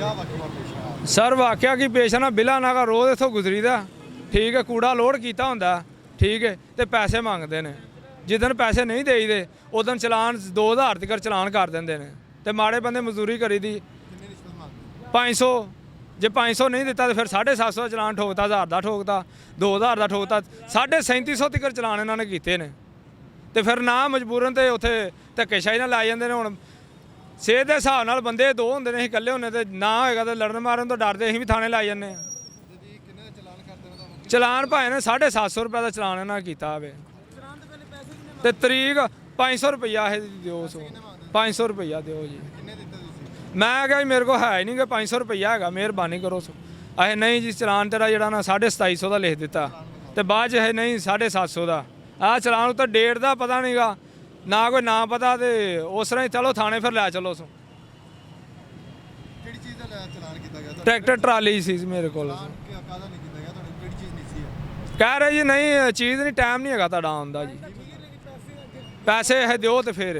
sir वाकया की पेश है ना बिला नागा रोज़ इतों गुजरीदा ठीक है कूड़ा लोड किया होंदा ठीक है तो पैसे मंगते हैं जिदन पैसे नहीं देईदे उदन चलान 2000 तक चलान कर देंगे ने तो माड़े बंदे मजदूरी करी दी 500 जे 500 नहीं दिता तो फिर 750 चलान ठोकता 1000 का ठोकता 2000 का ठोकता 3750 तक चलान इन्होंने किए ने तो फिर ना मजबूरन तो उत्थे धक्केशाही ना लाई जाते हैं हुण सेहत के हिसाब नाल बंदे दो होंदे ने इकल्ले होने तो ना होएगा तो लड़न मारन तो डरते असीं भी थाने लाई जाने चलान भाएं ने 750 रुपये का चलान इन्होंने किया वे तो तरीक 500 रुपया दो 500 रुपया दो जी मैं क्या मेरे को है ही नहीं कि 500 रुपया है मेहरबानी करो अहे नहीं जी चलान तेरा जरा ना 2750 का लिख दिता तो बाद है नहीं 750 का आ चलान तो डेट का पता नहीं गा ना कोई ना पता तो उस तरह चलो थाने फिर लै चलो सो ट्रैक्टर ट्राली सी मेरे को कह रहे जी नहीं चीज़ नहीं टाइम नहीं है तुहाडा आउण दा जी पैसे है दो तो फिर